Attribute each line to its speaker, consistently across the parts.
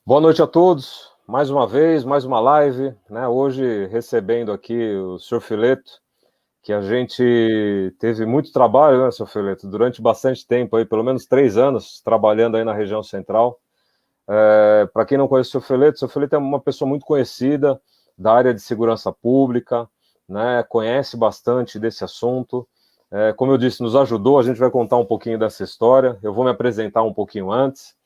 Speaker 1: Boa noite a todos, mais uma vez, mais uma live, né? Hoje recebendo aqui o Sr. Fileto, que a gente teve muito trabalho, né, Sr. Fileto, durante bastante tempo, aí, pelo menos 3 anos, trabalhando aí na região central. Para quem não conhece o Sr. Fileto é uma pessoa muito conhecida da área de segurança pública, né? Conhece bastante desse assunto. Como eu disse, nos ajudou, a gente vai contar um pouquinho dessa história. Eu vou me apresentar um pouquinho antes.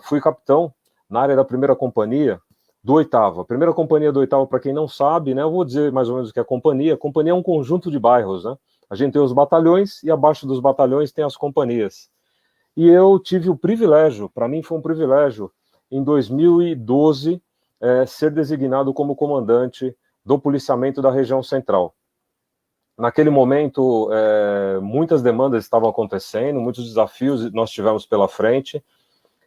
Speaker 1: Fui capitão na área da primeira companhia do oitavo. A primeira companhia do oitavo, para quem não sabe, né, eu vou dizer mais ou menos o que é a companhia. A companhia é um conjunto de bairros, né? A gente tem os batalhões e abaixo dos batalhões tem as companhias. E eu tive o privilégio, para mim foi um privilégio, em 2012, ser designado como comandante do policiamento da região central. Naquele momento, muitas demandas estavam acontecendo, muitos desafios nós tivemos pela frente,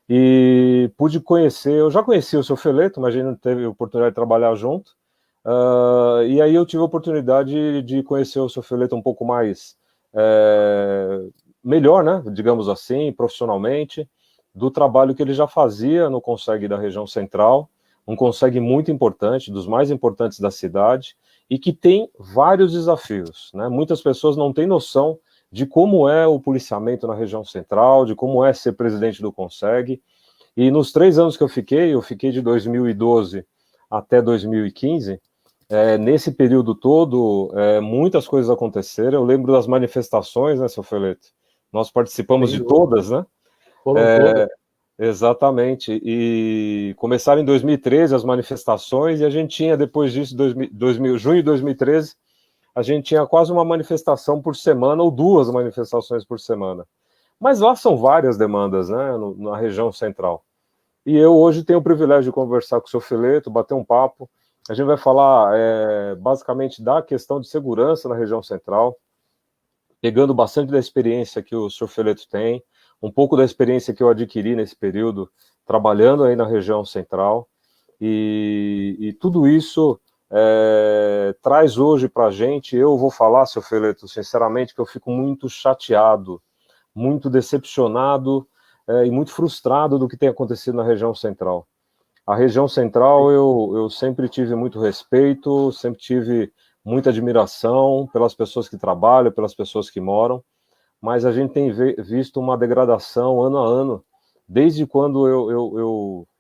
Speaker 1: e pude conhecer, eu já conhecia o Sr. Fileto, mas a gente não teve oportunidade de trabalhar junto, e aí eu tive a oportunidade de conhecer o Sr. Fileto um pouco mais, melhor, né, digamos assim, profissionalmente, do trabalho que ele já fazia no CONSEG da região central, um CONSEG muito importante, dos mais importantes da cidade, e que tem vários desafios, né? Muitas pessoas não têm noção de como é o policiamento na região central, de como é ser presidente do CONSEG, e nos 3 anos que eu fiquei de 2012 até 2015, nesse período todo, muitas coisas aconteceram. Eu lembro das manifestações, né, seu Fileto? Nós participamos de
Speaker 2: Sem dúvida.
Speaker 1: todas, né?
Speaker 2: Foram todas.
Speaker 1: Exatamente. E começaram em 2013 as manifestações, e a gente tinha, depois disso, junho de 2013, a gente tinha quase uma manifestação por semana, ou 2 manifestações por semana. Mas lá são várias demandas, né, na região central. E eu hoje tenho o privilégio de conversar com o seu Fileto, bater um papo. A gente vai falar basicamente da questão de segurança na região central, pegando bastante da experiência que o senhor Fileto tem, um pouco da experiência que eu adquiri nesse período, trabalhando aí na região central, e tudo isso traz hoje para a gente. Eu vou falar, seu Fileto, sinceramente, que eu fico muito chateado, muito decepcionado e muito frustrado do que tem acontecido na região central. A região central eu sempre tive muito respeito, sempre tive muita admiração pelas pessoas que trabalham, pelas pessoas que moram, mas a gente tem visto uma degradação ano a ano. Desde quando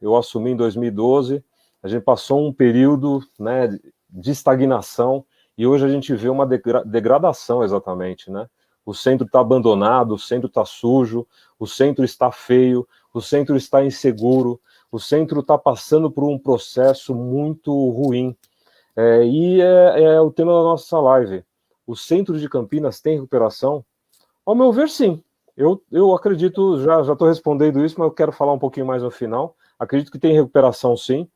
Speaker 1: eu assumi em 2012, a gente passou um período, né, de estagnação, e hoje a gente vê uma degradação exatamente, né? O centro está abandonado, o centro está sujo, o centro está feio, o centro está inseguro, o centro está passando por um processo muito ruim. E é o tema da nossa live. O centro de Campinas tem recuperação? Ao meu ver, sim. Eu acredito, já estou respondendo isso, mas eu quero falar um pouquinho mais no final. Acredito que tem recuperação, sim,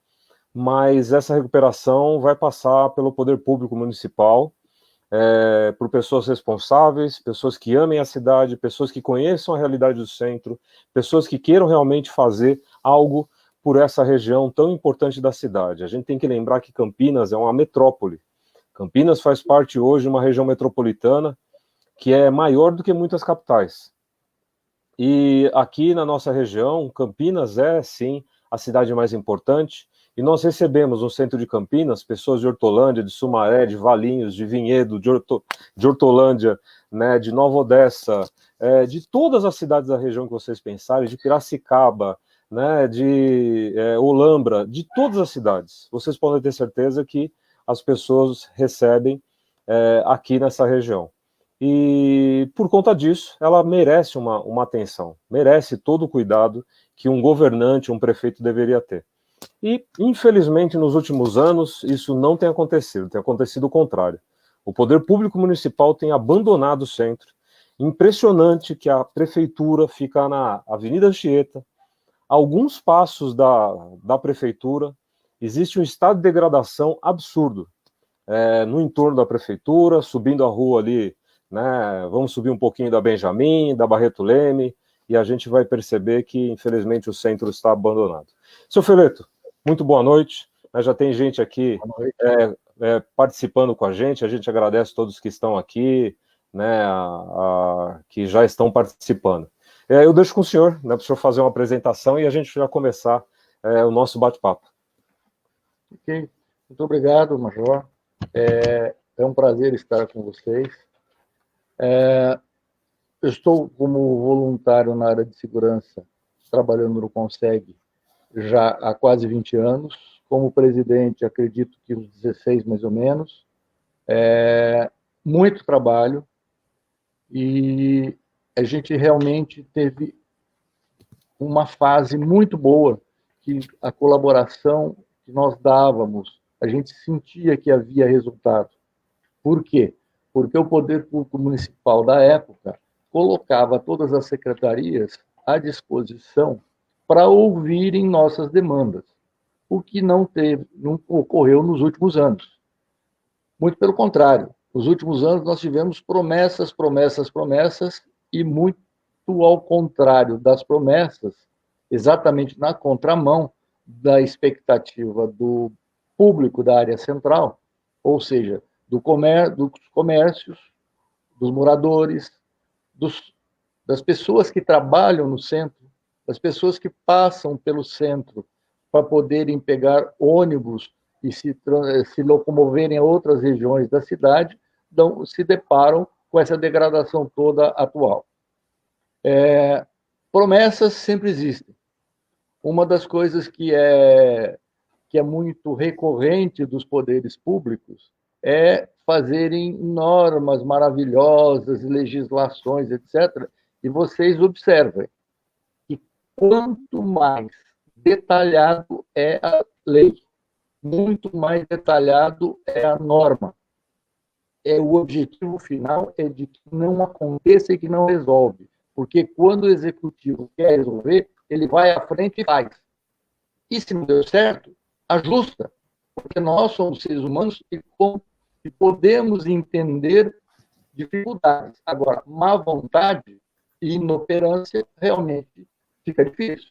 Speaker 1: mas essa recuperação vai passar pelo poder público municipal, por pessoas responsáveis, pessoas que amem a cidade, pessoas que conheçam a realidade do centro, pessoas que queiram realmente fazer algo por essa região tão importante da cidade. A gente tem que lembrar que Campinas é uma metrópole. Campinas faz parte hoje de uma região metropolitana que é maior do que muitas capitais. E aqui na nossa região, Campinas é, sim, a cidade mais importante, e nós recebemos no centro de Campinas pessoas de Hortolândia, de Sumaré, de Valinhos, de Vinhedo, de Hortolândia, né, de Nova Odessa, de todas as cidades da região que vocês pensarem, de Piracicaba, né, de Olambra, de todas as cidades. Vocês podem ter certeza que as pessoas recebem aqui nessa região. E por conta disso, ela merece uma atenção, merece todo o cuidado que um governante, um prefeito deveria ter. E, infelizmente, nos últimos anos, isso não tem acontecido o contrário. O poder público municipal tem abandonado o centro. Impressionante que a prefeitura fica na Avenida Anchieta, a alguns passos da prefeitura. Existe um estado de degradação absurdo no entorno da prefeitura, subindo a rua ali, né? Vamos subir um pouquinho da Benjamin, da Barreto Leme, e a gente vai perceber que, infelizmente, o centro está abandonado. Seu Fileto, muito boa noite. Já tem gente aqui
Speaker 2: Boa noite.
Speaker 1: participando com a gente agradece todos que estão aqui, né, que já estão participando. Eu deixo com o senhor, né, para o senhor fazer uma apresentação e a gente já começar o nosso bate-papo.
Speaker 2: Ok, muito obrigado, Major. É um prazer estar com vocês. Eu estou como voluntário na área de segurança, trabalhando no CONSEG já há quase 20 anos. Como presidente, acredito que uns 16 mais ou menos. Muito trabalho e a gente realmente teve uma fase muito boa, que a colaboração que nós dávamos, a gente sentia que havia resultado. Por quê? Porque o Poder Público Municipal da época colocava todas as secretarias à disposição para ouvirem nossas demandas, o que não ocorreu nos últimos anos. Muito pelo contrário, nos últimos anos nós tivemos promessas, promessas, promessas, e muito ao contrário das promessas, exatamente na contramão da expectativa do público da área central, ou seja, dos comércios, dos moradores, das pessoas que trabalham no centro, das pessoas que passam pelo centro para poderem pegar ônibus e se locomoverem a outras regiões da cidade, se deparam com essa degradação toda atual. Promessas sempre existem. Uma das coisas que é muito recorrente dos poderes públicos é fazerem normas maravilhosas, legislações, etc. E vocês observem que quanto mais detalhado é a lei, muito mais detalhado é a norma. O objetivo final é de que não aconteça e que não resolve. Porque quando o executivo quer resolver, ele vai à frente e faz. E se não deu certo, ajusta. Porque nós somos seres humanos e podemos entender dificuldades. Agora, má vontade e inoperância realmente fica difícil.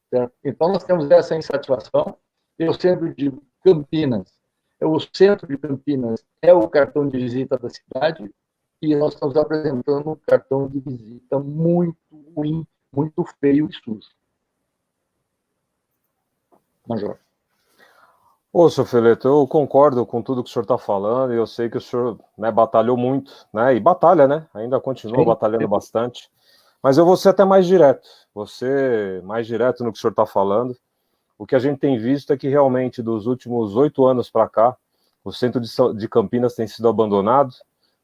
Speaker 2: Certo? Então, nós temos essa insatisfação. Eu sempre digo, Campinas, o centro de Campinas é o cartão de visita da cidade e nós estamos apresentando um cartão de visita muito ruim, muito feio e sujo. Major.
Speaker 1: Ô, senhor Feleto, eu concordo com tudo que o senhor está falando, e eu sei que o senhor, né, batalhou muito, né, e batalha, né, ainda continua batalhando bastante, mas eu vou ser até mais direto, no que o senhor está falando. O que a gente tem visto é que realmente dos últimos 8 anos para cá, o centro de Campinas tem sido abandonado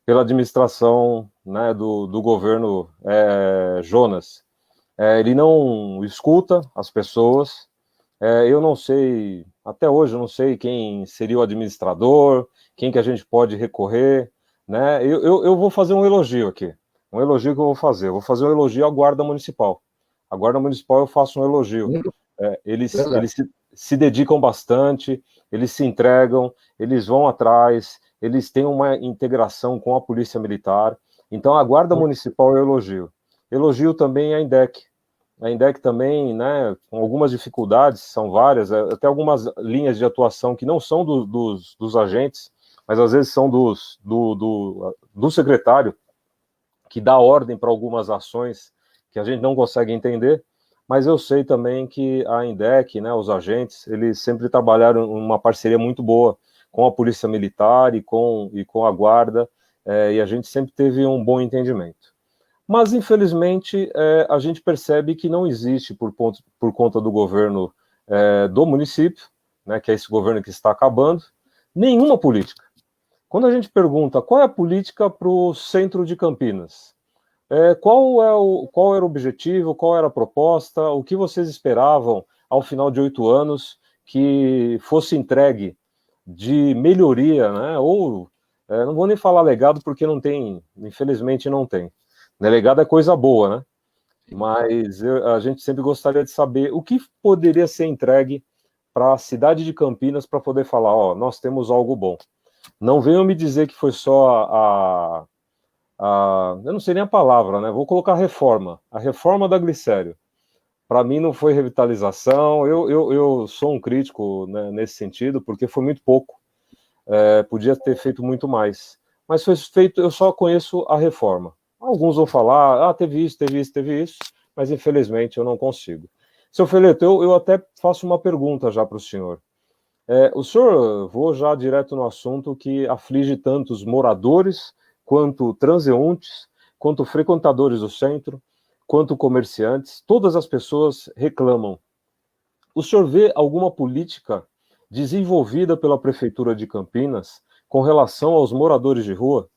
Speaker 1: pela administração, né, do governo Jonas. Ele não escuta as pessoas. Eu não sei, até hoje eu não sei quem seria o administrador, quem que a gente pode recorrer, né? Eu vou fazer um elogio aqui, um elogio que eu vou fazer um elogio à Guarda Municipal. A Guarda Municipal eu faço um elogio. Eles se dedicam bastante, eles se entregam, eles vão atrás, eles têm uma integração com a Polícia Militar. Então a Guarda Municipal eu elogio. Elogio também a INDEC. A INDEC também, né, com algumas dificuldades, são várias, até algumas linhas de atuação que não são dos agentes, mas às vezes são do secretário, que dá ordem para algumas ações que a gente não consegue entender, mas eu sei também que a INDEC, né, os agentes, eles sempre trabalharam uma parceria muito boa com a Polícia Militar e com a Guarda, e a gente sempre teve um bom entendimento. Mas, infelizmente, a gente percebe que não existe, por conta do governo do município, né, que é esse governo que está acabando, nenhuma política. Quando a gente pergunta qual é a política para o centro de Campinas, qual era o objetivo, qual era a proposta, o que vocês esperavam ao final de 8 anos que fosse entregue de melhoria, né, ou, não vou nem falar legado porque não tem, infelizmente não tem. Legado é coisa boa, né? Mas a gente sempre gostaria de saber o que poderia ser entregue para a cidade de Campinas para poder falar, ó, nós temos algo bom. Não venham me dizer que foi só eu não sei nem a palavra, né? Vou colocar reforma. A reforma da Glicério. Para mim não foi revitalização. Eu sou um crítico, né, nesse sentido, porque foi muito pouco. Podia ter feito muito mais. Mas foi feito, eu só conheço a reforma. Alguns vão falar, teve isso, mas infelizmente eu não consigo. Seu Feleto, eu até faço uma pergunta já para o senhor. O senhor, vou já direto no assunto que aflige tanto os moradores, quanto transeuntes, quanto frequentadores do centro, quanto comerciantes, todas as pessoas reclamam. O senhor vê alguma política desenvolvida pela Prefeitura de Campinas com relação aos moradores de rua?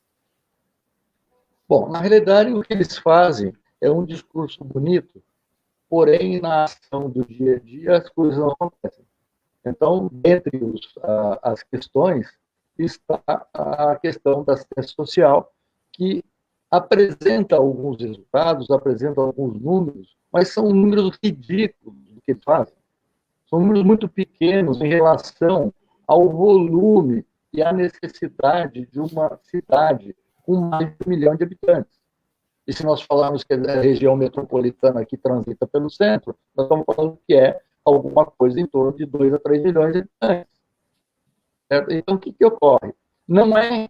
Speaker 2: Bom, na realidade, o que eles fazem é um discurso bonito, porém, na ação do dia a dia, as coisas não acontecem. Então, entre as questões, está a questão da assistência social, que apresenta alguns resultados, apresenta alguns números, mas são números ridículos do que eles fazem. São números muito pequenos em relação ao volume e à necessidade de uma cidade com mais de 1 milhão de habitantes. E se nós falarmos que a região metropolitana que transita pelo centro, nós estamos falando que é alguma coisa em torno de 2 a 3 milhões de habitantes. Certo? Então, o que ocorre? Não é...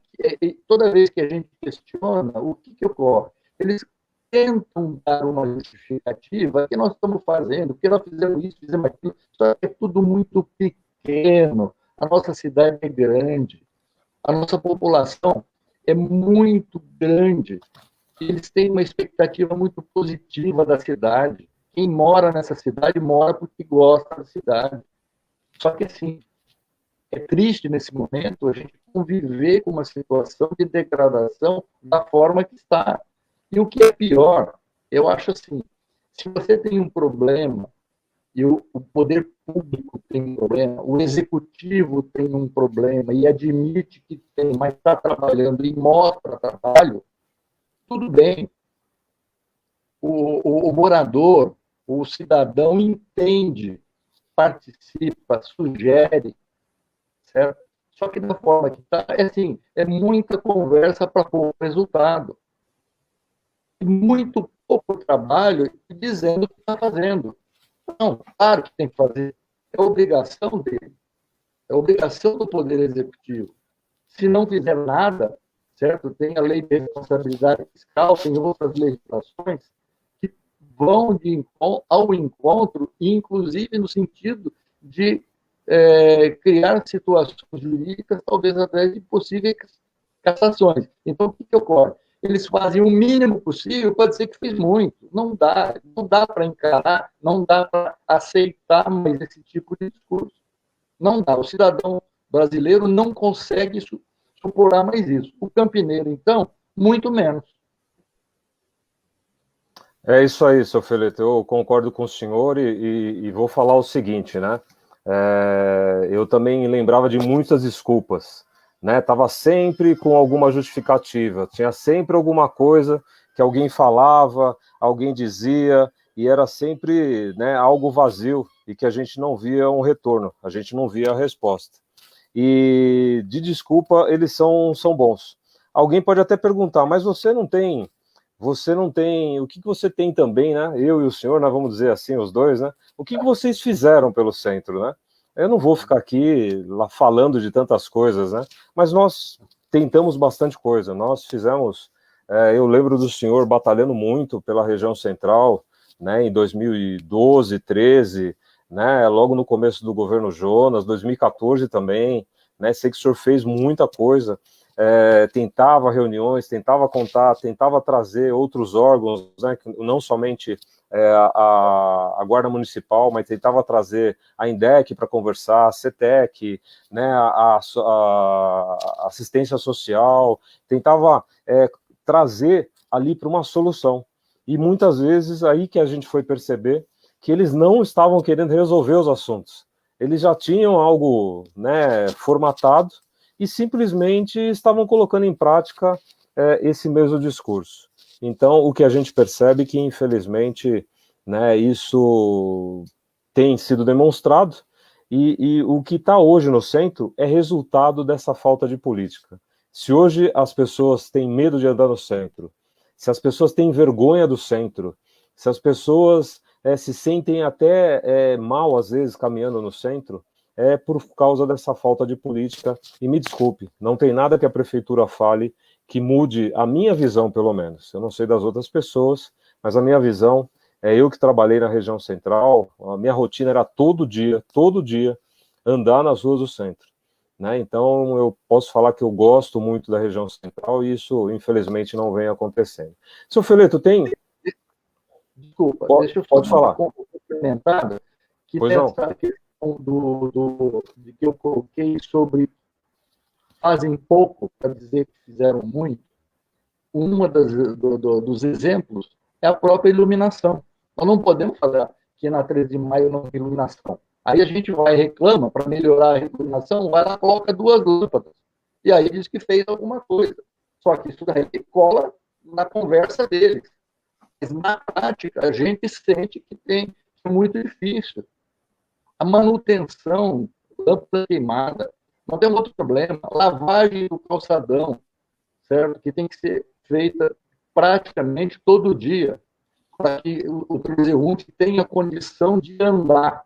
Speaker 2: Toda vez que a gente questiona, o que ocorre? Eles tentam dar uma justificativa que nós estamos fazendo, porque nós fizemos isso, fizemos aquilo, só que é tudo muito pequeno. A nossa cidade é grande, a nossa população é muito grande. Eles têm uma expectativa muito positiva da cidade. Quem mora nessa cidade mora porque gosta da cidade. Só que, assim, é triste nesse momento a gente conviver com uma situação de degradação da forma que está. E o que é pior, eu acho assim, se você tem um problema e o poder público tem um problema, o executivo tem um problema e admite que tem, mas está trabalhando e mostra trabalho, tudo bem. O morador, o cidadão entende, participa, sugere, certo? Só que da forma que está, é assim, é muita conversa para pouco resultado. E muito pouco trabalho dizendo o que está fazendo. Não, claro que tem que fazer. É obrigação dele. É obrigação do Poder Executivo. Se não fizer nada, certo? Tem a lei de responsabilidade fiscal, tem outras legislações que vão ao encontro, inclusive no sentido de criar situações jurídicas, talvez até de possíveis cassações. Então, o que ocorre? Eles fazem o mínimo possível para dizer que fez muito. Não dá para encarar, não dá para aceitar mais esse tipo de discurso. Não dá. O cidadão brasileiro não consegue suportar mais isso. O campineiro, então, muito menos.
Speaker 1: É isso aí, seu Feleto, eu concordo com o senhor e vou falar o seguinte, né? Eu também lembrava de muitas desculpas, né? Tava sempre com alguma justificativa, tinha sempre alguma coisa que alguém falava, alguém dizia, e era sempre, né, algo vazio e que a gente não via um retorno, a gente não via a resposta. E de desculpa, eles são bons. Alguém pode até perguntar, mas você não tem, o que você tem também, né? Eu e o senhor, nós vamos dizer assim, os dois, né? O que vocês fizeram pelo centro, né? Eu não vou ficar aqui lá falando de tantas coisas, né? Mas nós tentamos bastante coisa. Nós fizemos, eu lembro do senhor batalhando muito pela região central, né? Em 2012, 13, né? Logo no começo do governo Jonas, 2014 também, né? Sei que o senhor fez muita coisa. Tentava reuniões, tentava contar, tentava trazer outros órgãos, né, não somente a Guarda Municipal, mas tentava trazer a INDEC para conversar, a CETEC, né, a assistência social, tentava trazer ali para uma solução. E muitas vezes aí que a gente foi perceber que eles não estavam querendo resolver os assuntos. Eles já tinham algo, né, formatado, e simplesmente estavam colocando em prática esse mesmo discurso. Então, o que a gente percebe é que, infelizmente, né, isso tem sido demonstrado, e o que está hoje no centro é resultado dessa falta de política. Se hoje as pessoas têm medo de andar no centro, se as pessoas têm vergonha do centro, se as pessoas se sentem até mal, às vezes, caminhando no centro, é por causa dessa falta de política, e me desculpe, não tem nada que a prefeitura fale que mude a minha visão, pelo menos. Eu não sei das outras pessoas, mas a minha visão eu que trabalhei na região central, a minha rotina era todo dia, andar nas ruas do centro, né? Então, eu posso falar que eu gosto muito da região central e isso, infelizmente, não vem acontecendo. Seu Feleto, tem...
Speaker 2: Desculpa, deixa eu só
Speaker 1: Pode
Speaker 2: dar uma
Speaker 1: falar.
Speaker 2: complementada, que
Speaker 1: Pois não.
Speaker 2: nessa questão de que eu coloquei sobre fazem pouco para dizer que fizeram muito, dos exemplos é a própria iluminação. Nós não podemos falar que na 13 de maio não tem iluminação. Aí a gente vai e reclama para melhorar a iluminação, vai lá coloca 2 lâmpadas. E aí diz que fez alguma coisa. Só que isso daí cola na conversa deles. Mas na prática, a gente sente que é muito difícil. A manutenção, lâmpada queimada, não tem outro problema. Lavagem do calçadão, certo? Que tem que ser feita praticamente todo dia, para que o transeunte tenha condição de andar.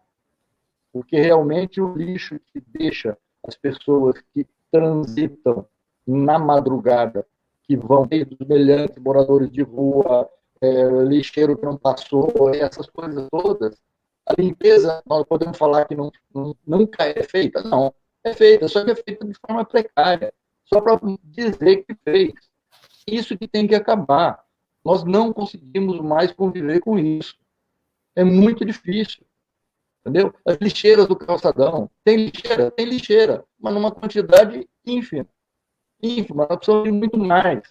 Speaker 2: Porque realmente o lixo que deixa as pessoas que transitam na madrugada, que vão desde os meliantes, moradores de rua, lixeiro que não passou, essas coisas todas, a limpeza, nós podemos falar que nunca é feita? Não, é feita, só que é feita de forma precária, só para dizer que fez. Isso que tem que acabar. Nós não conseguimos mais conviver com isso. É muito difícil. Entendeu? As lixeiras do calçadão. Tem lixeira, mas numa quantidade ínfima. Ínfima, nós precisamos de muito mais.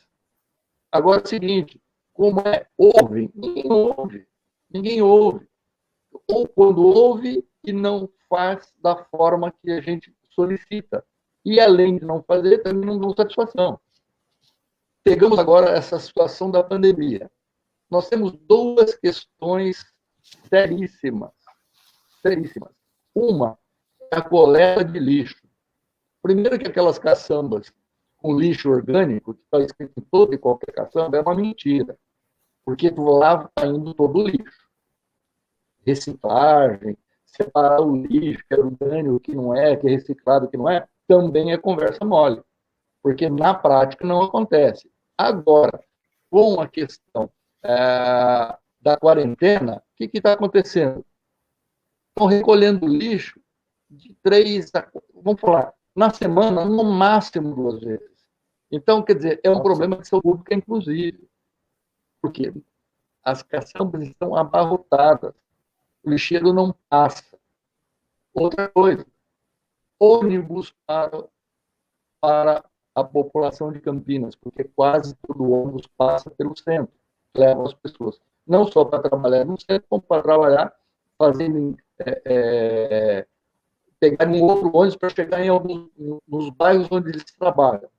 Speaker 2: Agora é o seguinte, como ouve? Ninguém ouve. Ninguém ouve. Ou quando ouve e não faz da forma que a gente solicita. E além de não fazer, também não dão satisfação. Pegamos agora essa situação da pandemia. Nós temos 2 questões seríssimas. Uma é a coleta de lixo. Primeiro que aquelas caçambas com lixo orgânico, que está escrito em toda e qualquer caçamba, é uma mentira. Porque lá está indo todo o lixo. Reciclagem, separar o lixo, que é orgânico, que não é, que é reciclado, que não é, também é conversa mole. Porque na prática não acontece. Agora, com a questão da quarentena, o que está acontecendo? Estão recolhendo lixo de 3 a... Vamos falar, na semana, no máximo 2 vezes. Então, quer dizer, é um problema de saúde pública, inclusive. Porque as caçambas estão abarrotadas. O lixeiro não passa. Outra coisa, ônibus para a população de Campinas, porque quase todo ônibus passa pelo centro, leva as pessoas, não só para trabalhar no centro, como para trabalhar, fazendo, pegar um outro ônibus para chegar em alguns, nos bairros onde eles trabalham.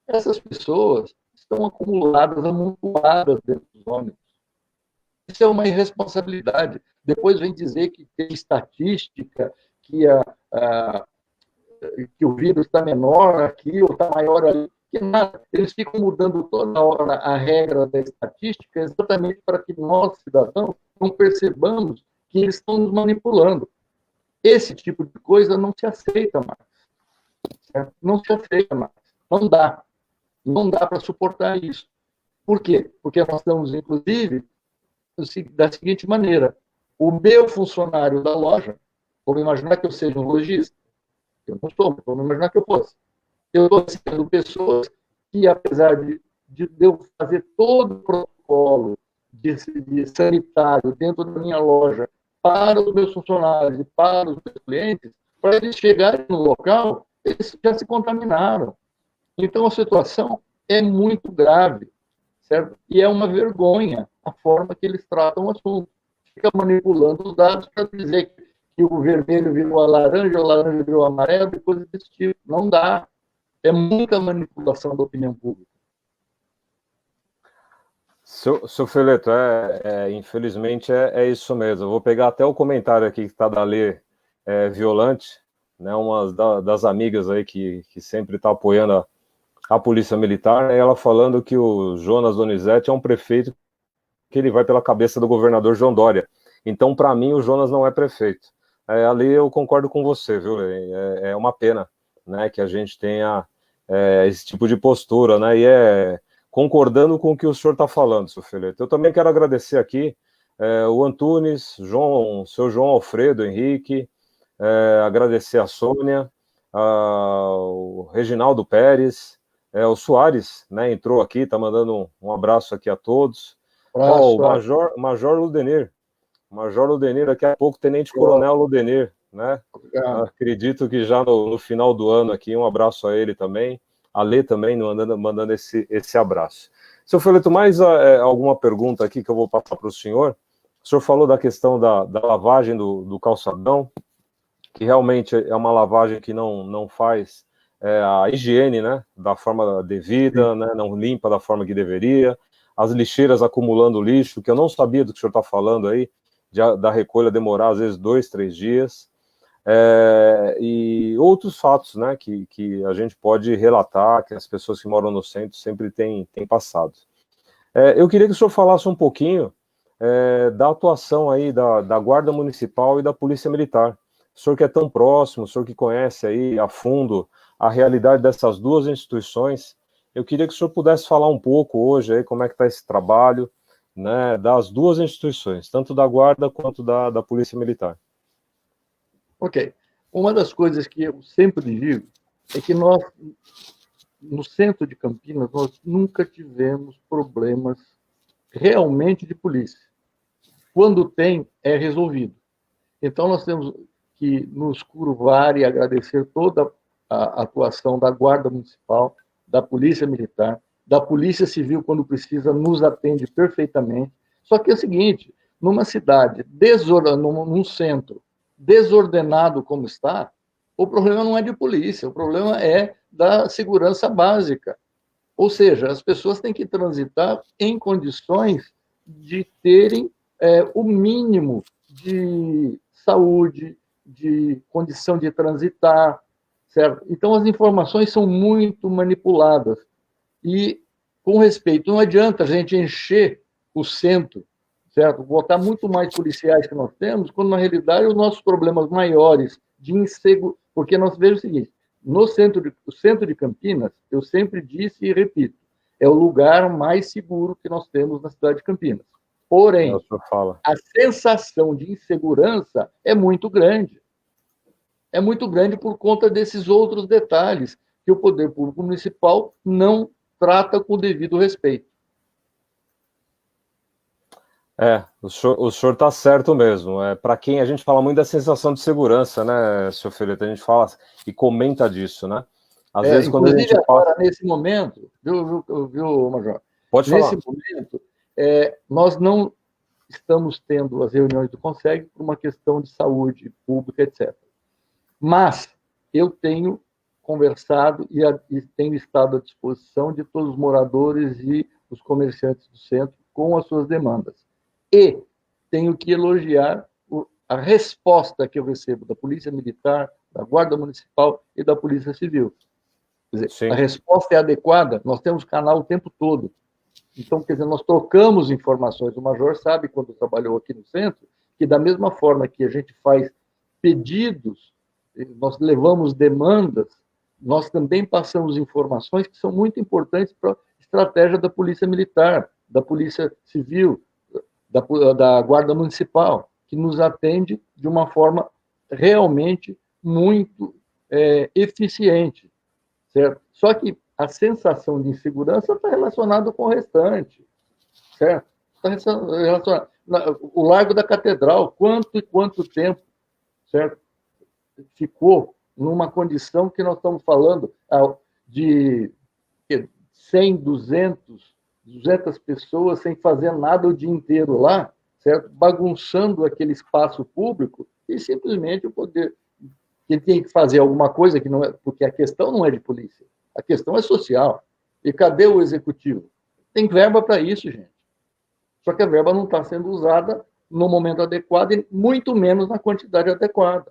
Speaker 2: Essas pessoas estão acumuladas, amontoadas dentro dos ônibus. Isso é uma irresponsabilidade. Depois vem dizer que tem estatística, que o vírus está menor aqui ou está maior ali. Que nada. Eles ficam mudando toda hora a regra da estatística exatamente para que nós, cidadãos, não percebamos que eles estão nos manipulando. Esse tipo de coisa não se aceita mais. Certo? Não se aceita mais. Não dá. Não dá para suportar isso. Por quê? Porque nós estamos, inclusive, da seguinte maneira. O meu funcionário da loja, vamos imaginar que eu seja um lojista, eu não sou, vamos imaginar que eu fosse. Eu estou recebendo pessoas que, apesar de eu fazer todo o protocolo de sanitário dentro da minha loja para os meus funcionários e para os meus clientes, para eles chegarem no local, eles já se contaminaram. Então, a situação é muito grave, certo? E é uma vergonha a forma que eles tratam o assunto. Fica manipulando os dados para dizer que o vermelho virou a laranja virou amarelo, e coisas desse tipo. Não dá. É muita manipulação da opinião pública.
Speaker 1: Seu Feleto, infelizmente é isso mesmo. Eu vou pegar até o comentário aqui que está da Lê Violante, né, uma das amigas aí que sempre está apoiando a Polícia Militar, ela falando que o Jonas Donizete é um prefeito que ele vai pela cabeça do governador João Dória. Então, para mim, o Jonas não é prefeito. Ali eu concordo com você, viu? É uma pena, né, que a gente tenha esse tipo de postura, né? E concordando com o que o senhor está falando, seu Feleto. Eu também quero agradecer aqui o Antunes, seu João Alfredo Henrique, agradecer a Sônia, o Reginaldo Pérez, o Soares, né, entrou aqui, tá mandando um abraço aqui a todos. O Major Ludenir, daqui a pouco Tenente Coronel Ludenir, né? Acredito que já no final do ano aqui, um abraço a ele também, a Lê também mandando esse abraço. Seu Fiorito, mais alguma pergunta aqui que eu vou passar para o senhor? O senhor falou da questão da lavagem do calçadão, que realmente é uma lavagem que não faz a higiene, né, da forma devida, né, não limpa da forma que deveria, as lixeiras acumulando lixo, que eu não sabia do que o senhor está falando aí, da recolha demorar às vezes 2, 3 dias, e outros fatos, né, que a gente pode relatar, que as pessoas que moram no centro sempre têm passado. Eu queria que o senhor falasse um pouquinho da atuação aí da Guarda Municipal e da Polícia Militar. O senhor que é tão próximo, o senhor que conhece aí a fundo a realidade dessas duas instituições, eu queria que o senhor pudesse falar um pouco hoje aí como é que está esse trabalho, né, das duas instituições, tanto da Guarda quanto da Polícia Militar.
Speaker 2: Ok. Uma das coisas que eu sempre digo é que nós, no centro de Campinas, nós nunca tivemos problemas realmente de polícia. Quando tem, é resolvido. Então, nós temos que nos curvar e agradecer toda a atuação da Guarda Municipal, da Polícia Militar, da Polícia Civil, quando precisa, nos atende perfeitamente. Só que é o seguinte, numa cidade, num centro, desordenado como está, o problema não é de polícia, o problema é da segurança básica. Ou seja, as pessoas têm que transitar em condições de terem o mínimo de saúde, de condição de transitar, certo? Então, as informações são muito manipuladas. E, com respeito, não adianta a gente encher o centro, certo? Botar muito mais policiais que nós temos, quando, na realidade, os nossos problemas maiores de insegurança... Porque nós vemos o seguinte, no centro de Campinas, eu sempre disse e repito, é o lugar mais seguro que nós temos na cidade de Campinas. Porém, a sensação de insegurança é muito grande. É muito grande por conta desses outros detalhes que o poder público municipal não trata com o devido respeito.
Speaker 1: O senhor está certo mesmo. Para quem a gente fala muito da sensação de segurança, né, senhor Fiorito? A gente fala e comenta disso, né? Às vezes, quando a gente
Speaker 2: agora, nesse momento, viu, Major?
Speaker 1: Pode falar.
Speaker 2: Nesse momento, nós não estamos tendo as reuniões do Conseg por uma questão de saúde pública, etc. Mas eu tenho conversado e tenho estado à disposição de todos os moradores e os comerciantes do centro com as suas demandas. E tenho que elogiar a resposta que eu recebo da Polícia Militar, da Guarda Municipal e da Polícia Civil. Quer dizer, a resposta é adequada, nós temos canal o tempo todo. Então, quer dizer, nós trocamos informações. O Major sabe, quando trabalhou aqui no centro, que da mesma forma que a gente faz pedidos, nós levamos demandas, nós também passamos informações que são muito importantes para a estratégia da Polícia Militar, da Polícia Civil, da Guarda Municipal, que nos atende de uma forma realmente muito eficiente, certo? Só que a sensação de insegurança está relacionada com o restante, certo? Está relacionado. O Largo da Catedral, quanto tempo, certo? Ficou numa condição que nós estamos falando de 100, 200 pessoas sem fazer nada o dia inteiro lá, certo? Bagunçando aquele espaço público e simplesmente o poder que tem que fazer alguma coisa que não é, porque a questão não é de polícia, a questão é social. E cadê o executivo? Tem verba para isso, gente. Só que a verba não está sendo usada no momento adequado e muito menos na quantidade adequada.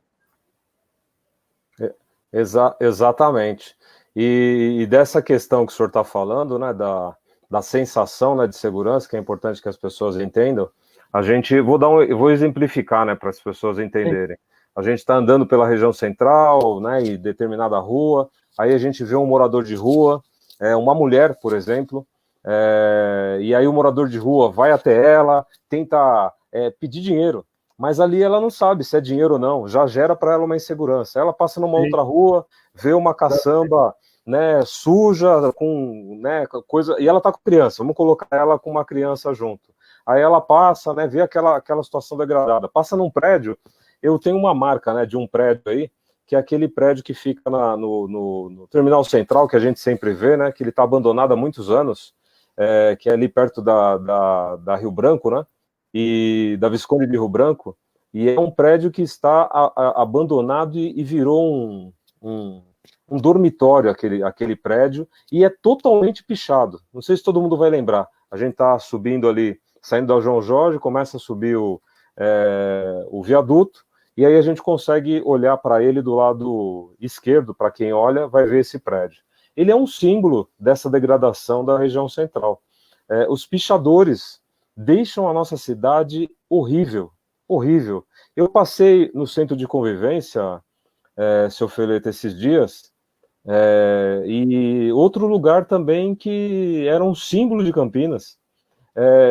Speaker 1: Exatamente. E dessa questão que o senhor está falando, né, da sensação, né, de segurança, que é importante que as pessoas entendam, eu vou exemplificar, né, para as pessoas entenderem. Sim. A gente está andando pela região central, né, em determinada rua, aí a gente vê um morador de rua, uma mulher, por exemplo, e aí o morador de rua vai até ela, tenta pedir dinheiro. Mas ali ela não sabe se é dinheiro ou não, já gera para ela uma insegurança. Ela passa numa outra rua, vê uma caçamba, né, suja, com, né, coisa, e ela está com criança, vamos colocar ela com uma criança junto. Aí ela passa, né, vê aquela situação degradada. Passa num prédio, eu tenho uma marca, né, de um prédio aí, que é aquele prédio que fica no Terminal Central, que a gente sempre vê, né, que ele está abandonado há muitos anos, que é ali perto da Rio Branco, né, e da Visconde de Rio Branco, e é um prédio que está abandonado e virou um dormitório, aquele prédio, e é totalmente pichado. Não sei se todo mundo vai lembrar. A gente está subindo ali, saindo da João Jorge, começa a subir o viaduto, e aí a gente consegue olhar para ele do lado esquerdo, para quem olha, vai ver esse prédio. Ele é um símbolo dessa degradação da região central. Os pichadores deixam a nossa cidade horrível, horrível. Eu passei no centro de convivência, seu Feleta, esses dias, e outro lugar também que era um símbolo de Campinas.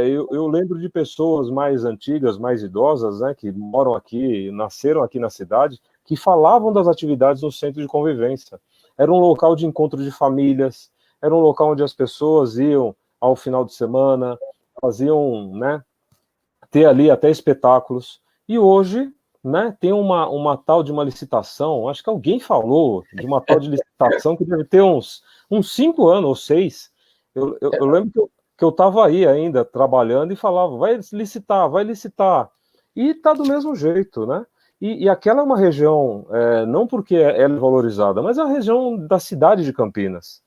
Speaker 1: Eu lembro de pessoas mais antigas, mais idosas, né, que moram aqui, nasceram aqui na cidade, que falavam das atividades no centro de convivência. Era um local de encontro de famílias, era um local onde as pessoas iam ao final de semana, faziam, né, ter ali até espetáculos. E hoje, né, tem uma tal de uma licitação, acho que alguém falou de uma tal de licitação que deve ter uns 5 anos ou 6. Eu lembro que eu estava aí ainda trabalhando e falava, vai licitar. E está do mesmo jeito, né? E aquela é uma região, não porque ela é valorizada, mas é a região da cidade de Campinas,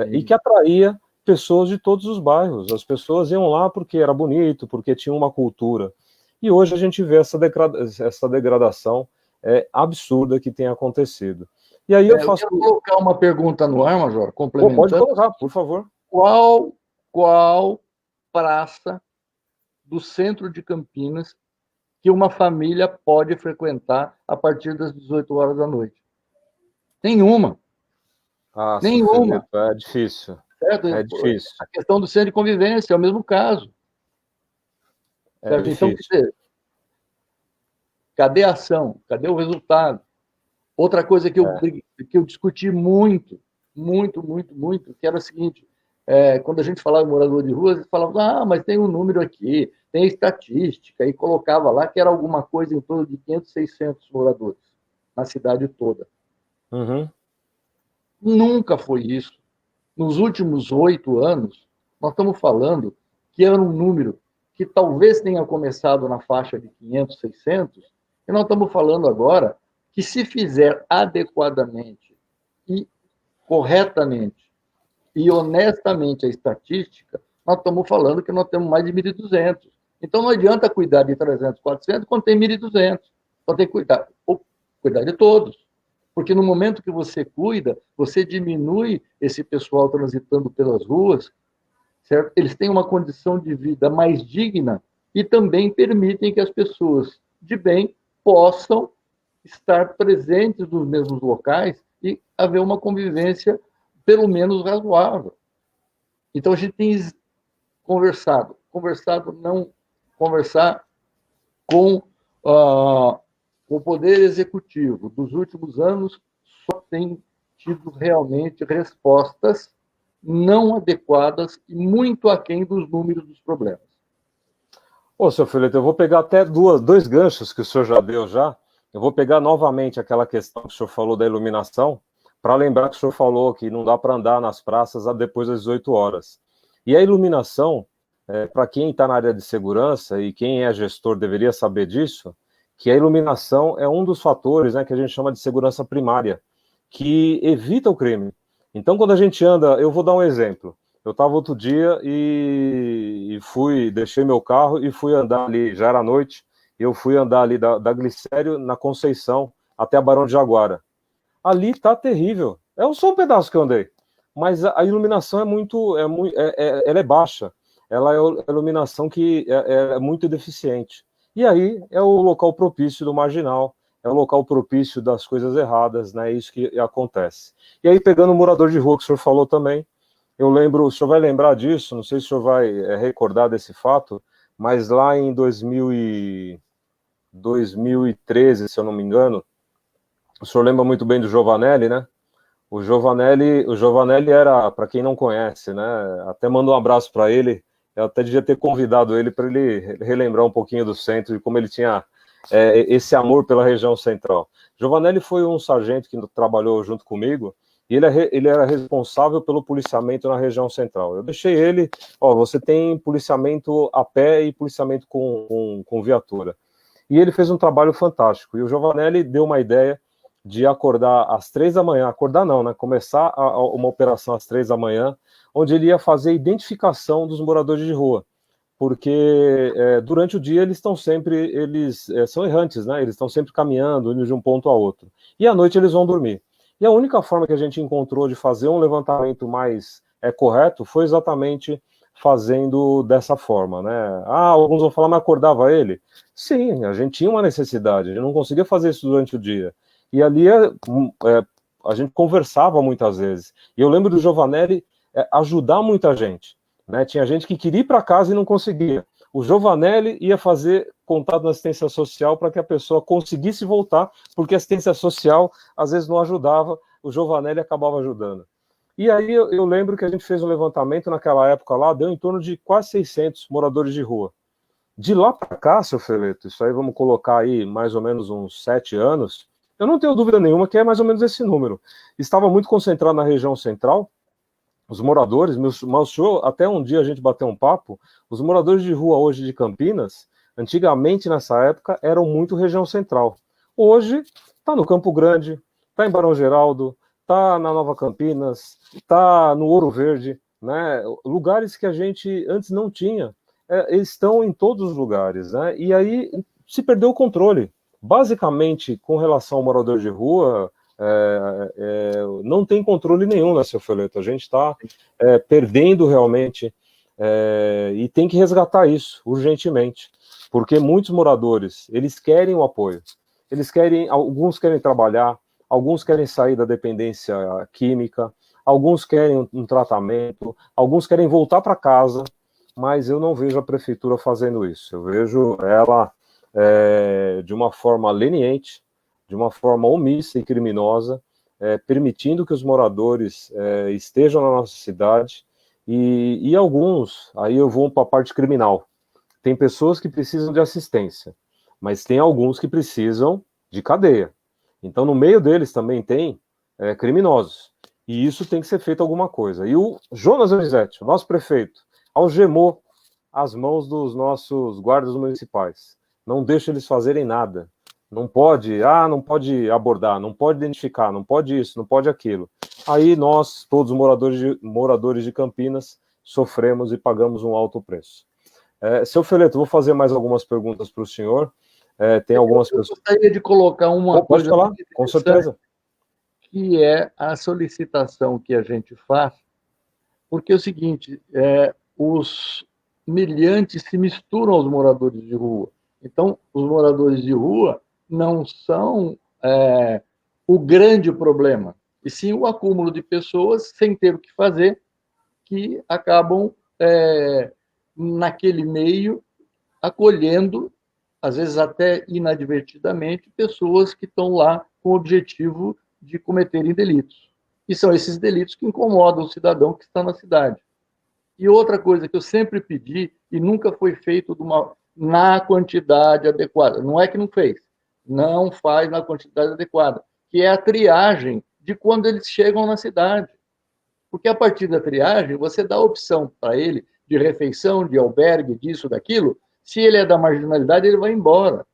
Speaker 1: e que atraía pessoas de todos os bairros. As pessoas iam lá porque era bonito, porque tinha uma cultura. E hoje a gente vê essa degradação absurda que tem acontecido. E aí eu
Speaker 2: quero colocar uma pergunta no ar, Major, complementando.
Speaker 1: Pode colocar, por favor.
Speaker 2: Qual praça do centro de Campinas que uma família pode frequentar a partir das 18 horas da noite? Nenhuma. Nenhuma.
Speaker 1: É difícil.
Speaker 2: Certo?
Speaker 1: É difícil.
Speaker 2: A questão do centro de convivência é o mesmo caso. Então, quer dizer, cadê a ação? Cadê o resultado? Outra coisa que eu discuti muito, que era o seguinte, quando a gente falava em morador de rua, eles falavam, mas tem um número aqui, tem estatística, e colocava lá que era alguma coisa em torno de 500, 600 moradores na cidade toda.
Speaker 1: Uhum.
Speaker 2: Nunca foi isso. Nos últimos 8 anos, nós estamos falando que era um número que talvez tenha começado na faixa de 500, 600, e nós estamos falando agora que, se fizer adequadamente e corretamente e honestamente a estatística, nós estamos falando que nós temos mais de 1.200. Então, não adianta cuidar de 300, 400 quando tem 1.200. Então, tem que cuidar de todos. Porque no momento que você cuida, você diminui esse pessoal transitando pelas ruas, certo? Eles têm uma condição de vida mais digna e também permitem que as pessoas de bem possam estar presentes nos mesmos locais e haver uma convivência pelo menos razoável. Então, a gente tem conversar com o Poder Executivo dos últimos anos só tem tido realmente respostas não adequadas e muito aquém dos números dos problemas.
Speaker 1: Seu Felipe, eu vou pegar até dois ganchos que o senhor já deu já. Eu vou pegar novamente aquela questão que o senhor falou da iluminação, para lembrar que o senhor falou que não dá para andar nas praças depois das 18 horas. E a iluminação, para quem está na área de segurança e quem é gestor deveria saber disso, que a iluminação é um dos fatores, né, que a gente chama de segurança primária, que evita o crime. Então, quando a gente anda, eu vou dar um exemplo. Eu estava outro dia e deixei meu carro e fui andar ali, já era noite, eu fui andar ali da Glicério na Conceição até a Barão de Jaguara. Ali tá terrível. É só um pedaço que eu andei. Mas a iluminação ela é baixa. Ela é a iluminação que é muito deficiente. E aí é o local propício do marginal, é o local propício das coisas erradas, né? É isso que acontece. E aí, pegando o morador de rua que o senhor falou também, eu lembro, o senhor vai lembrar disso, não sei se o senhor vai recordar desse fato, mas lá em 2013, se eu não me engano, o senhor lembra muito bem do Giovanelli, né? O Giovanelli era, para quem não conhece, né? Até mando um abraço para ele. Eu até devia ter convidado ele para ele relembrar um pouquinho do centro e como ele tinha esse amor pela região central. Giovanelli foi um sargento que trabalhou junto comigo e ele era responsável pelo policiamento na região central. Eu deixei ele, você tem policiamento a pé e policiamento com viatura. E ele fez um trabalho fantástico. E o Giovanelli deu uma ideia de acordar às 3 da manhã, acordar não, né? Começar uma operação às 3 da manhã, onde ele ia fazer a identificação dos moradores de rua, porque durante o dia eles são errantes, né? Eles estão sempre caminhando, indo de um ponto a outro, e à noite eles vão dormir. E a única forma que a gente encontrou de fazer um levantamento mais correto foi exatamente fazendo dessa forma, né? Alguns vão falar, mas acordava ele? Sim, a gente tinha uma necessidade, a gente não conseguia fazer isso durante o dia. E ali a gente conversava muitas vezes. E eu lembro do Giovanelli ajudar muita gente, né? Tinha gente que queria ir para casa e não conseguia. O Giovanelli ia fazer contato na assistência social para que a pessoa conseguisse voltar, porque a assistência social às vezes não ajudava, o Giovanelli acabava ajudando. E aí eu lembro que a gente fez um levantamento naquela época lá, deu em torno de quase 600 moradores de rua. De lá para cá, seu Feleto, isso aí vamos colocar aí mais ou menos uns 7 anos, eu não tenho dúvida nenhuma que é mais ou menos esse número. Estava muito concentrado na região central, os moradores, mas o senhor, até um dia a gente bateu um papo, os moradores de rua hoje de Campinas, antigamente nessa época, eram muito região central. Hoje, está no Campo Grande, está em Barão Geraldo, está na Nova Campinas, está no Ouro Verde, né? Lugares que a gente antes não tinha, estão em todos os lugares, né? E aí se perdeu o controle. Basicamente, com relação ao morador de rua, não tem controle nenhum, né, seu Feleto? A gente está perdendo realmente e tem que resgatar isso urgentemente, porque muitos moradores, eles querem o apoio, alguns querem trabalhar, alguns querem sair da dependência química, alguns querem um tratamento, alguns querem voltar para casa, mas eu não vejo a prefeitura fazendo isso. Eu vejo ela de uma forma leniente, de uma forma omissa e criminosa, permitindo que os moradores estejam na nossa cidade, e alguns, aí eu vou para a parte criminal, tem pessoas que precisam de assistência, mas tem alguns que precisam de cadeia. Então, no meio deles também tem criminosos, e isso tem que ser feito alguma coisa. E o Jonas Elisete, o nosso prefeito, algemou as mãos dos nossos guardas municipais. Não deixa eles fazerem nada. Não pode abordar, não pode identificar, não pode isso, não pode aquilo. Aí nós, todos os moradores de Campinas, sofremos e pagamos um alto preço. Seu Feleto, vou fazer mais algumas perguntas para o senhor. Tem algumas pessoas.
Speaker 2: Eu gostaria de colocar uma
Speaker 1: coisa. Pode falar, com certeza.
Speaker 2: Que é a solicitação que a gente faz, porque é o seguinte, os milhantes se misturam aos moradores de rua. Então, os moradores de rua não são o grande problema, e sim o acúmulo de pessoas sem ter o que fazer, que acabam, naquele meio, acolhendo, às vezes até inadvertidamente, pessoas que estão lá com o objetivo de cometerem delitos. E são esses delitos que incomodam o cidadão que está na cidade. E outra coisa que eu sempre pedi, e nunca foi feito na quantidade adequada, não é que não fez, não faz na quantidade adequada, que é a triagem de quando eles chegam na cidade. Porque a partir da triagem, você dá a opção para ele de refeição, de albergue, disso, daquilo. Se ele é da marginalidade, ele vai embora.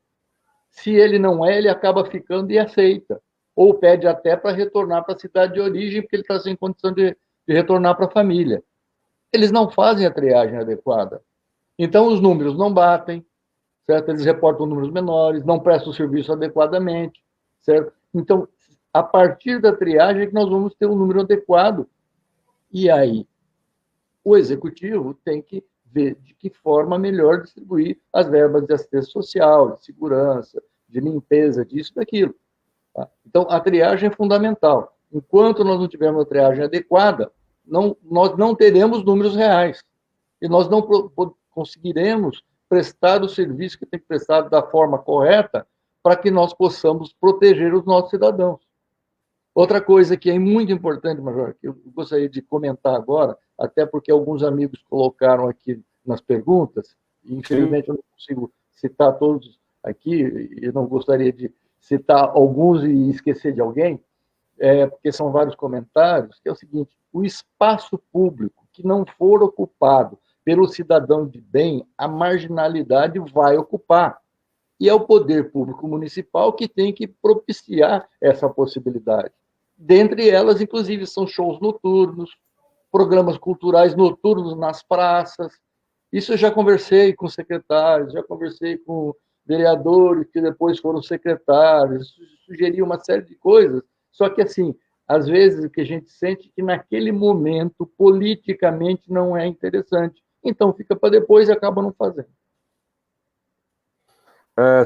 Speaker 2: Se ele não é, ele acaba ficando e aceita. Ou pede até para retornar para a cidade de origem, porque ele está sem condição de retornar para a família. Eles não fazem a triagem adequada. Então, os números não batem, certo? Eles reportam números menores, não prestam o serviço adequadamente, certo? Então, a partir da triagem é que nós vamos ter um número adequado. E aí, o executivo tem que ver de que forma melhor distribuir as verbas de assistência social, de segurança, de limpeza, disso, daquilo. Tá? Então, a triagem é fundamental. Enquanto nós não tivermos a triagem adequada, nós não teremos números reais. E nós não conseguiremos prestar o serviço que tem que prestar da forma correta para que nós possamos proteger os nossos cidadãos. Outra coisa que é muito importante, Major, que eu gostaria de comentar agora, até porque alguns amigos colocaram aqui nas perguntas, e infelizmente eu não consigo citar todos aqui, e não gostaria de citar alguns e esquecer de alguém, porque são vários comentários, que é o seguinte: o espaço público que não for ocupado pelo cidadão de bem, a marginalidade vai ocupar. E é o poder público municipal que tem que propiciar essa possibilidade. Dentre elas, inclusive, são shows noturnos, programas culturais noturnos nas praças. Isso eu já conversei com secretários, já conversei com vereadores que depois foram secretários, sugeri uma série de coisas. Só que, assim, às vezes o que a gente sente é que naquele momento, politicamente, não é interessante. Então, fica para depois e acaba não fazendo.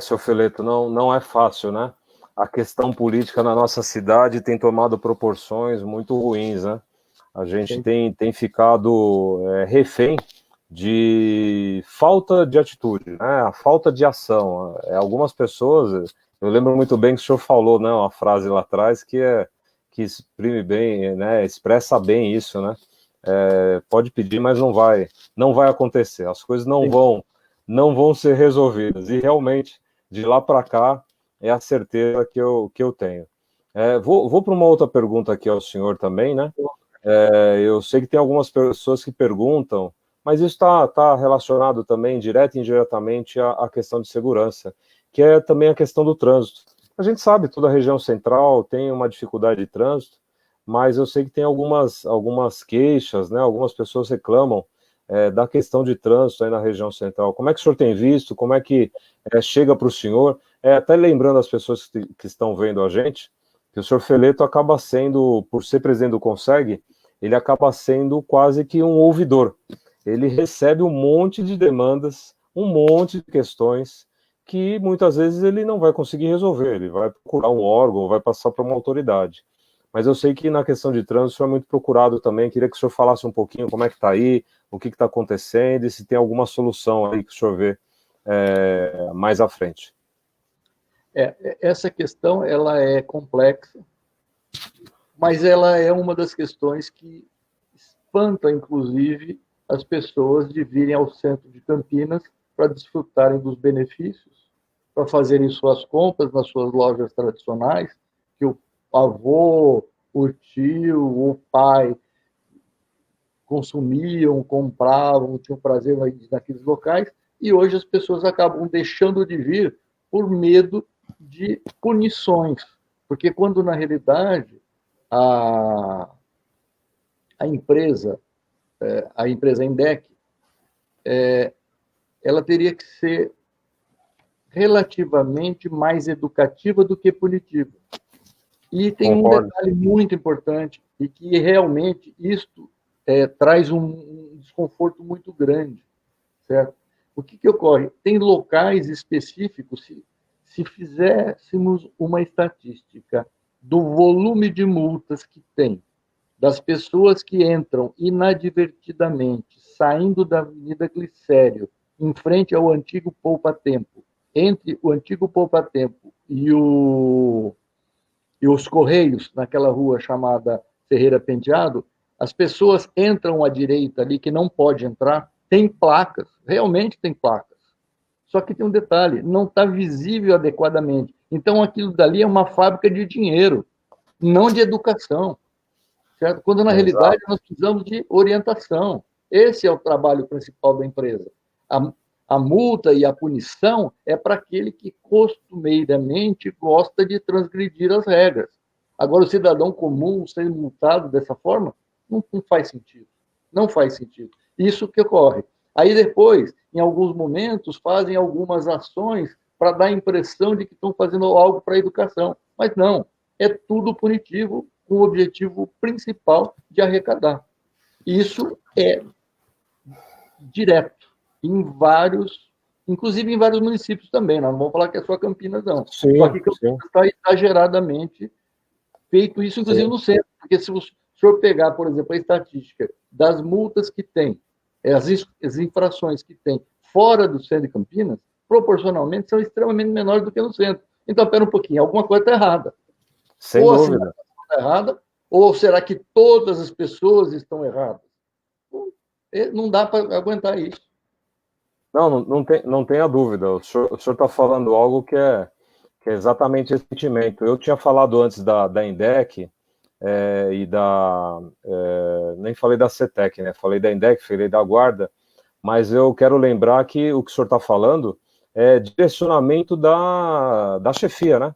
Speaker 1: Seu Feleto, não é fácil, né? A questão política na nossa cidade tem tomado proporções muito ruins, né? A gente tem ficado refém de falta de atitude, né? A falta de ação. Algumas pessoas, eu lembro muito bem que o senhor falou, né? Uma frase lá atrás que exprime bem, né? Expressa bem isso, né? Pode pedir, mas não vai acontecer. As coisas não vão ser resolvidas. E realmente, de lá para cá, é a certeza que eu tenho. Vou para uma outra pergunta aqui ao senhor também, né? Eu sei que tem algumas pessoas que perguntam, mas isso está relacionado também, direto e indiretamente, à questão de segurança, que é também a questão do trânsito. A gente sabe, toda a região central tem uma dificuldade de trânsito, mas eu sei que tem algumas queixas, né? Algumas pessoas reclamam da questão de trânsito aí na região central. Como é que o senhor tem visto? Como é que chega para o senhor? Até lembrando as pessoas que estão vendo a gente, que o senhor Feleto acaba sendo, por ser presidente do Conseg, ele acaba sendo quase que um ouvidor. Ele recebe um monte de demandas, um monte de questões que muitas vezes ele não vai conseguir resolver. Ele vai procurar um órgão, vai passar para uma autoridade. Mas eu sei que na questão de trânsito o senhor é muito procurado também. Queria que o senhor falasse um pouquinho como é que está aí, o que está acontecendo e se tem alguma solução aí que o senhor vê mais à frente.
Speaker 2: Essa questão ela é complexa, mas ela é uma das questões que espanta, inclusive, as pessoas de virem ao centro de Campinas para desfrutarem dos benefícios, para fazerem suas compras nas suas lojas tradicionais, que o avô, o tio, o pai consumiam, compravam, tinham prazer naqueles locais, e hoje as pessoas acabam deixando de vir por medo de punições, porque quando na realidade a empresa Indec, ela teria que ser relativamente mais educativa do que punitiva. E tem um detalhe muito importante, e que realmente isto traz um desconforto muito grande, certo? O que ocorre? Tem locais específicos, se fizéssemos uma estatística do volume de multas que tem, das pessoas que entram inadvertidamente, saindo da Avenida Glicério, em frente ao antigo Poupa Tempo, entre o antigo Poupa Tempo e os Correios, naquela rua chamada Ferreira Penteado, as pessoas entram à direita ali, que não pode entrar, tem placas, realmente tem placas. Só que tem um detalhe, não está visível adequadamente. Então, aquilo dali é uma fábrica de dinheiro, não de educação. Certo? Quando, na realidade, nós precisamos de orientação. Esse é o trabalho principal da empresa. A multa e a punição é para aquele que costumeiramente gosta de transgredir as regras. Agora, o cidadão comum sendo multado dessa forma, não faz sentido. Não faz sentido. Isso que ocorre. Aí, depois, em alguns momentos, fazem algumas ações para dar a impressão de que estão fazendo algo para a educação. Mas não, é tudo punitivo, com o objetivo principal de arrecadar. Isso é direto, inclusive em vários municípios também, nós não vamos falar que é só Campinas, não.
Speaker 1: Sim,
Speaker 2: só que Campinas está exageradamente feito isso, inclusive no centro, porque se o senhor pegar, por exemplo, a estatística das multas que tem, as infrações que tem fora do centro de Campinas, proporcionalmente, são extremamente menores do que no centro. Então, espera um pouquinho, alguma coisa está errada.
Speaker 1: Sem
Speaker 2: Ou a
Speaker 1: dúvida.
Speaker 2: sinalização está errada, ou será que todas as pessoas estão erradas? Não dá para aguentar isso.
Speaker 1: Não tenha dúvida. O senhor está falando algo que é exatamente esse sentimento. Eu tinha falado antes da INDEC e nem falei da CETEC, né? Falei da INDEC, falei da Guarda, mas eu quero lembrar que o que o senhor está falando é direcionamento da chefia, né?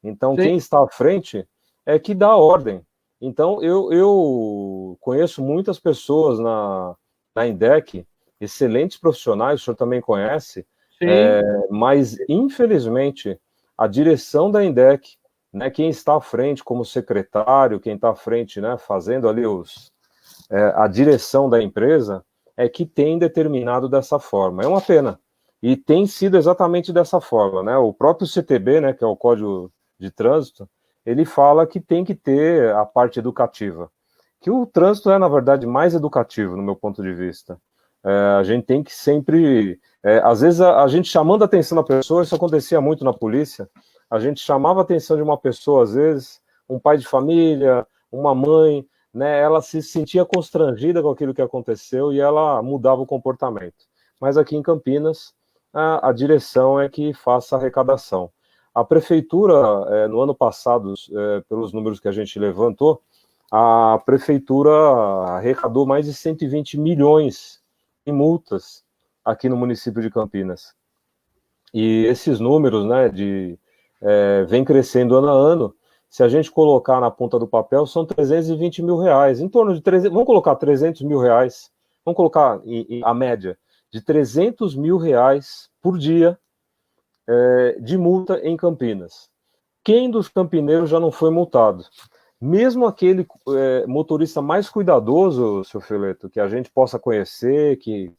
Speaker 1: Então,
Speaker 2: Sim.
Speaker 1: quem está à frente é que dá a ordem. Então, eu conheço muitas pessoas na INDEC, excelentes profissionais, o senhor também conhece, mas, infelizmente, a direção da INDEC, né, quem está à frente como secretário, quem está à frente, né, fazendo ali a direção da empresa, é que tem determinado dessa forma. É uma pena. E tem sido exatamente dessa forma, né? O próprio CTB, né, que é o Código de Trânsito, ele fala que tem que ter a parte educativa. Que o trânsito é, na verdade, mais educativo, no meu ponto de vista. A gente tem que sempre... às vezes, a gente chamando a atenção da pessoa, isso acontecia muito na polícia, a gente chamava a atenção de uma pessoa, às vezes, um pai de família, uma mãe, né, ela se sentia constrangida com aquilo que aconteceu e ela mudava o comportamento. Mas aqui em Campinas, a direção é que faça a arrecadação. A prefeitura, no ano passado, pelos números que a gente levantou, a prefeitura arrecadou mais de 120 milhões em multas aqui no município de Campinas. E esses números, né, vem crescendo ano a ano. Se a gente colocar na ponta do papel, são 320 mil reais, em torno de 300, vamos colocar 300 mil reais, vamos colocar a média de 300 mil reais por dia de multa em Campinas. Quem dos campineiros já não foi multado? Mesmo aquele motorista mais cuidadoso, seu Fileto, que a gente possa conhecer, que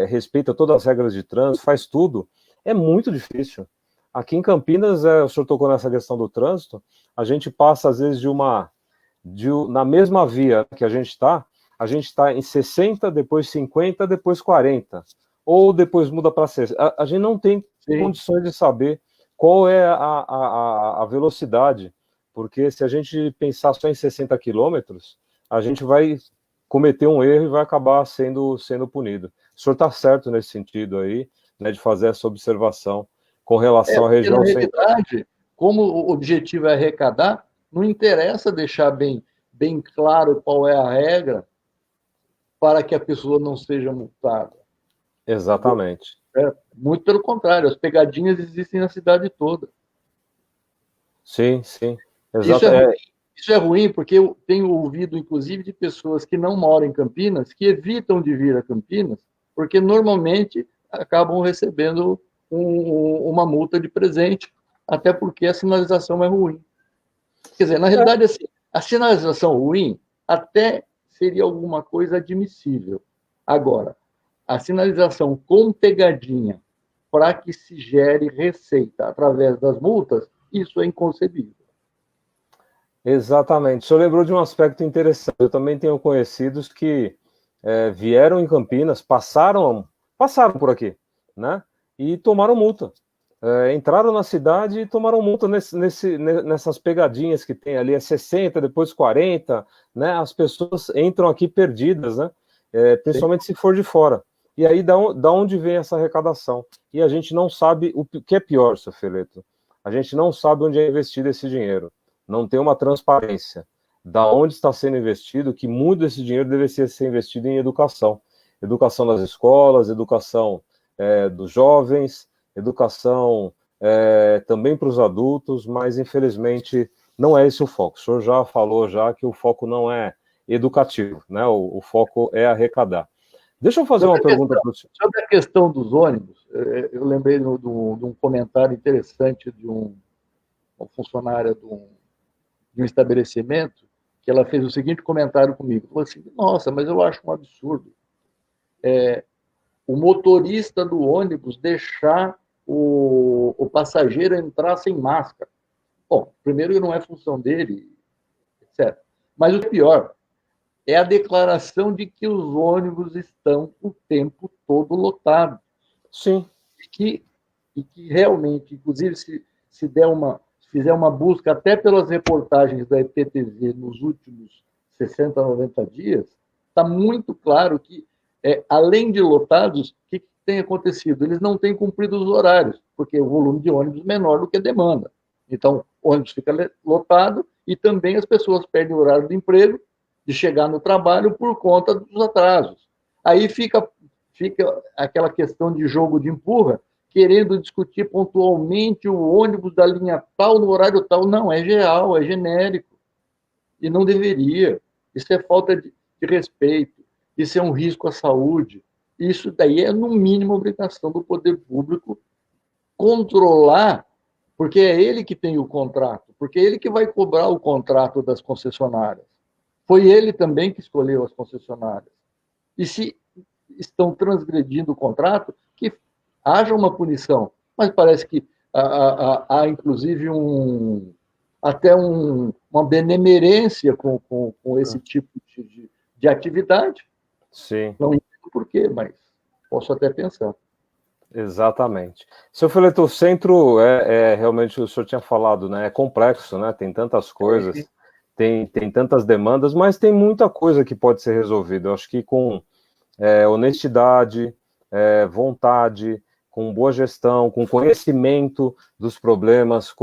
Speaker 1: respeita todas as regras de trânsito, faz tudo, é muito difícil. Aqui em Campinas, o senhor tocou nessa questão do trânsito, a gente passa, às vezes, na mesma via que a gente está em 60, depois 50, depois 40, ou depois muda para 60. A gente não tem condições de saber qual é a velocidade, porque se a gente pensar só em 60 quilômetros, a gente vai cometer um erro e vai acabar sendo punido. O senhor está certo nesse sentido aí, né, de fazer essa observação com relação à região central.
Speaker 2: Na realidade, como o objetivo é arrecadar, não interessa deixar bem claro qual é a regra para que a pessoa não seja multada.
Speaker 1: Exatamente.
Speaker 2: Muito pelo contrário, as pegadinhas existem na cidade toda.
Speaker 1: Sim, sim.
Speaker 2: Exato. Isso é ruim, porque eu tenho ouvido, inclusive, de pessoas que não moram em Campinas, que evitam de vir a Campinas, porque normalmente acabam recebendo uma multa de presente, até porque a sinalização é ruim. Quer dizer, na realidade, assim, a sinalização ruim até seria alguma coisa admissível. Agora, a sinalização com pegadinha para que se gere receita através das multas, isso é inconcebível.
Speaker 1: Exatamente. O senhor lembrou de um aspecto interessante. Eu também tenho conhecidos que vieram em Campinas, passaram por aqui, né? E tomaram multa. Entraram na cidade e tomaram multa nessas pegadinhas que tem ali, 60, depois 40, né? As pessoas entram aqui perdidas, né? Principalmente se for de fora. E aí, da onde vem essa arrecadação? E a gente não sabe o que é pior, seu Feleto. A gente não sabe onde é investido esse dinheiro. Não tem uma transparência. Da onde está sendo investido, que muito desse dinheiro deveria ser investido em educação. Educação nas escolas, educação dos jovens, educação também para os adultos, mas infelizmente não é esse o foco. O senhor já falou que o foco não é educativo, né? O foco é arrecadar. Deixa eu fazer uma pergunta para o senhor.
Speaker 2: Sobre a questão dos ônibus, eu lembrei de um comentário interessante de uma funcionária de um estabelecimento, que ela fez o seguinte comentário comigo. Falou assim, nossa, mas eu acho um absurdo o motorista do ônibus deixar o passageiro entrar sem máscara. Bom, primeiro que não é função dele, etc. Mas o pior é a declaração de que os ônibus estão o tempo todo lotados.
Speaker 1: Sim.
Speaker 2: E que realmente, inclusive, se fizer uma busca até pelas reportagens da EPTV nos últimos 60, 90 dias, está muito claro que, além de lotados, o que tem acontecido? Eles não têm cumprido os horários, porque o volume de ônibus é menor do que a demanda. Então, o ônibus fica lotado e também as pessoas perdem o horário do emprego, de chegar no trabalho por conta dos atrasos. Aí fica aquela questão de jogo de empurra, querendo discutir pontualmente o ônibus da linha tal no horário tal. Não, é geral, é genérico. E não deveria. Isso é falta de respeito. Isso é um risco à saúde. Isso daí é, no mínimo, obrigação do poder público controlar, porque é ele que tem o contrato, porque é ele que vai cobrar o contrato das concessionárias. Foi ele também que escolheu as concessionárias. E se estão transgredindo o contrato, que haja uma punição. Mas parece que há inclusive, até uma benemerência com esse tipo de atividade.
Speaker 1: Sim.
Speaker 2: Não entendo por quê, mas posso até pensar.
Speaker 1: Exatamente. Seu Fileto, o centro realmente, o senhor tinha falado, né? É complexo, né? Tem tantas coisas, tem tantas demandas, mas tem muita coisa que pode ser resolvida. Eu acho que com honestidade, vontade, com boa gestão, com conhecimento dos problemas,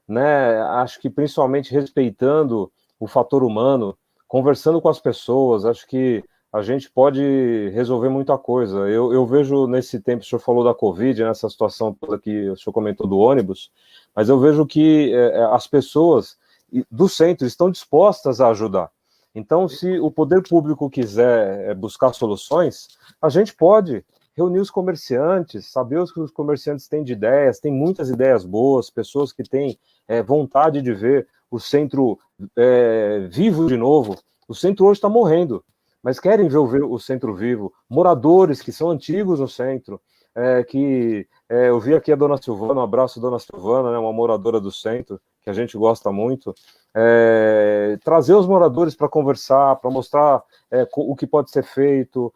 Speaker 1: né, acho que principalmente respeitando o fator humano, conversando com as pessoas, acho que a gente pode resolver muita coisa. Eu vejo nesse tempo, o senhor falou da Covid, nessa situação toda que o senhor comentou do ônibus, mas eu vejo que as pessoas do centro estão dispostas a ajudar. Então, se o poder público quiser buscar soluções, a gente pode reunir os comerciantes, saber o que os comerciantes têm de ideias, tem muitas ideias boas, pessoas que têm vontade de ver o centro vivo de novo. O centro hoje está morrendo, mas querem ver o centro vivo. Moradores que são antigos no centro, eu vi aqui a Dona Silvana, um abraço, Dona Silvana, né, uma moradora do centro, que a gente gosta muito, trazer os moradores para conversar, para mostrar o que pode ser feito,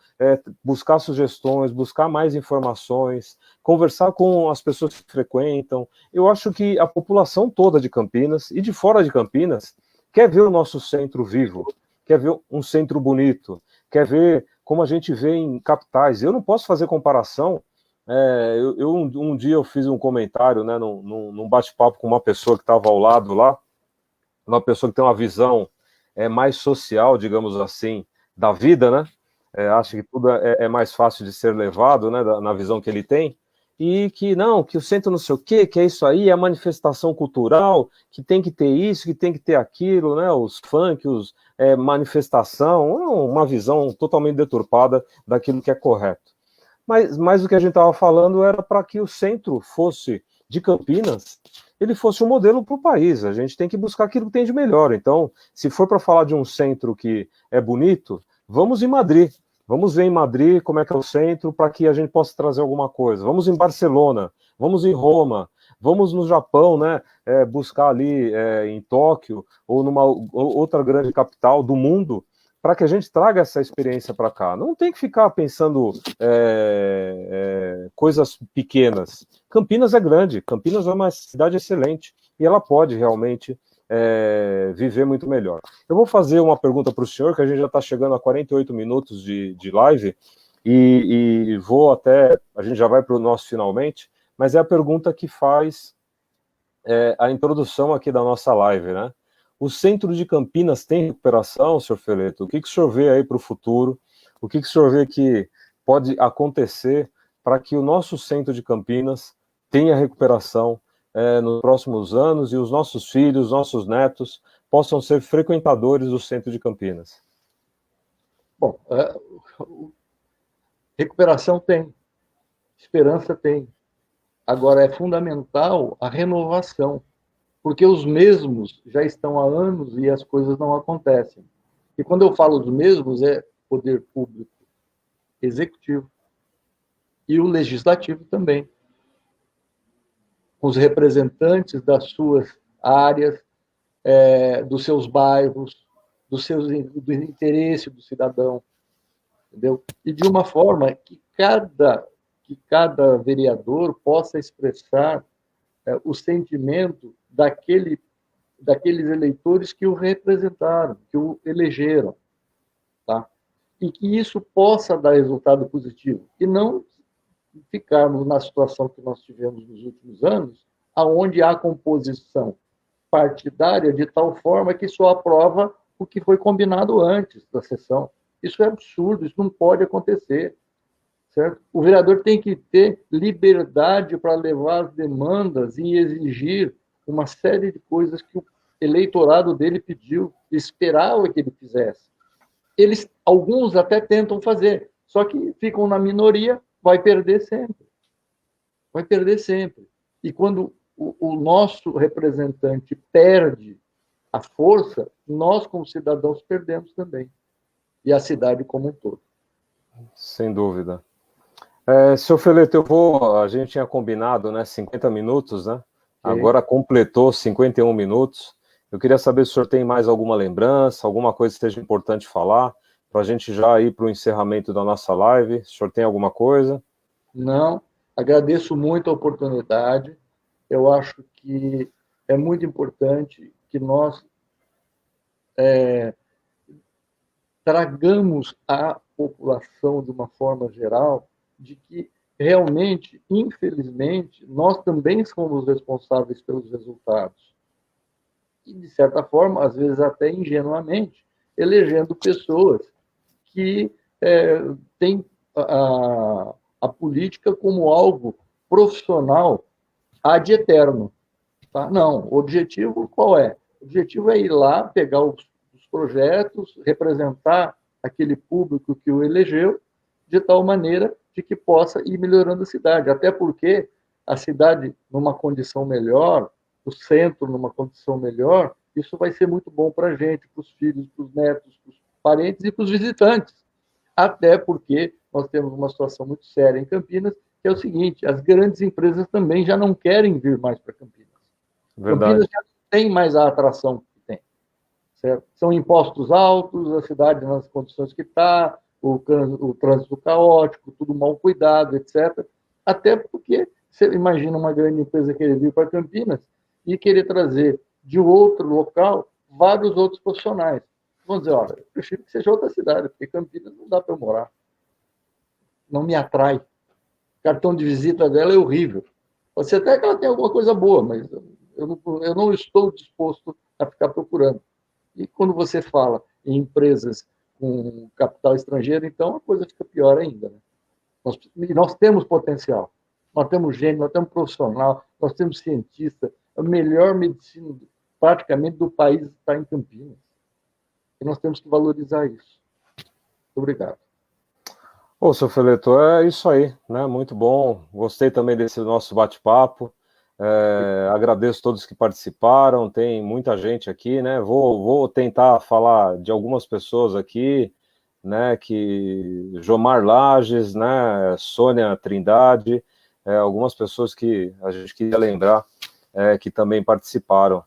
Speaker 1: buscar sugestões, buscar mais informações, conversar com as pessoas que frequentam. Eu acho que a população toda de Campinas e de fora de Campinas quer ver o nosso centro vivo, quer ver um centro bonito, quer ver como a gente vê em capitais. Eu não posso fazer comparação. Um dia eu fiz um comentário, né, num bate-papo com uma pessoa que estava ao lado lá, uma pessoa que tem uma visão mais social, digamos assim, da vida, né? Acha que tudo é mais fácil de ser levado, né, na visão que ele tem, e que o centro não sei o quê, que é isso aí, é manifestação cultural, que tem que ter isso, que tem que ter aquilo, né? Os funk, manifestação, uma visão totalmente deturpada daquilo que é correto. Mas o que a gente estava falando era para que o centro fosse de Campinas, ele fosse um modelo para o país. A gente tem que buscar aquilo que tem de melhor. Então, se for para falar de um centro que é bonito, vamos em Madrid. Vamos ver em Madrid como é que é o centro para que a gente possa trazer alguma coisa. Vamos em Barcelona, vamos em Roma, vamos no Japão, né? Buscar ali em Tóquio ou numa outra grande capital do mundo, para que a gente traga essa experiência para cá. Não tem que ficar pensando coisas pequenas. Campinas é grande, Campinas é uma cidade excelente e ela pode realmente viver muito melhor. Eu vou fazer uma pergunta para o senhor, que a gente já está chegando a 48 minutos de live, e a gente já vai para o nosso finalmente, mas é a pergunta que faz a introdução aqui da nossa live, né? O centro de Campinas tem recuperação, senhor Fileto? O que o senhor vê aí para o futuro? O que o senhor vê que pode acontecer para que o nosso centro de Campinas tenha recuperação nos próximos anos e os nossos filhos, nossos netos possam ser frequentadores do centro de Campinas?
Speaker 2: Bom, recuperação tem, esperança tem. Agora, é fundamental a renovação, porque os mesmos já estão há anos e as coisas não acontecem. E quando eu falo os mesmos, é poder público, executivo e o legislativo também, com os representantes das suas áreas, dos seus bairros, do interesse do cidadão, entendeu? E de uma forma que cada que cada vereador possa expressar o sentimento daqueles eleitores que o representaram, que o elegeram, tá? E que isso possa dar resultado positivo, e não ficarmos na situação que nós tivemos nos últimos anos, aonde há composição partidária de tal forma que só aprova o que foi combinado antes da sessão. Isso é absurdo, isso não pode acontecer, certo? O vereador tem que ter liberdade para levar as demandas e exigir uma série de coisas que o eleitorado dele pediu, esperava que ele fizesse. Alguns até tentam fazer, só que ficam na minoria, vai perder sempre. Vai perder sempre. E quando o nosso representante perde a força, nós, como cidadãos, perdemos também. E a cidade como um todo.
Speaker 1: Sem dúvida. Seu Feleto, a gente tinha combinado, né, 50 minutos, né? Agora completou 51 minutos. Eu queria saber se o senhor tem mais alguma lembrança, alguma coisa que esteja importante falar, para a gente já ir para o encerramento da nossa live. O senhor tem alguma coisa?
Speaker 2: Não, agradeço muito a oportunidade. Eu acho que é muito importante que nós tragamos à população, de uma forma geral, de que realmente, infelizmente, nós também somos responsáveis pelos resultados. E, de certa forma, às vezes até ingenuamente, elegendo pessoas que têm a política como algo profissional ad eterno. Tá? Não, o objetivo qual é? O objetivo é ir lá, pegar os projetos, representar aquele público que o elegeu, de tal maneira de que possa ir melhorando a cidade. Até porque a cidade, numa condição melhor, o centro numa condição melhor, isso vai ser muito bom para a gente, para os filhos, para os netos, para os parentes e para os visitantes. Até porque nós temos uma situação muito séria em Campinas, que é o seguinte, as grandes empresas também já não querem vir mais para Campinas.
Speaker 1: Verdade.
Speaker 2: Campinas já não tem mais a atração que tem. Certo? São impostos altos, a cidade nas condições que está, o trânsito caótico, tudo mal cuidado, etc. Até porque você imagina uma grande empresa querer vir para Campinas e querer trazer de outro local vários outros profissionais. Vamos dizer, olha, eu prefiro que seja outra cidade, porque Campinas não dá para eu morar. Não me atrai. O cartão de visita dela é horrível. Pode ser até que ela tenha alguma coisa boa, mas eu não estou disposto a ficar procurando. E quando você fala em empresas com capital estrangeiro, então a coisa fica pior ainda. Né? Nós temos potencial. Nós temos gente, nós temos profissional, nós temos cientista. A melhor medicina praticamente do país está em Campinas. E nós temos que valorizar isso. Muito obrigado.
Speaker 1: Ô, seu Feleto, é isso aí, né? Muito bom. Gostei também desse nosso bate-papo. Agradeço a todos que participaram. Tem muita gente aqui, né? Vou tentar falar de algumas pessoas aqui, né? Que Jomar Lages, né? Sônia Trindade, algumas pessoas que a gente queria lembrar que também participaram.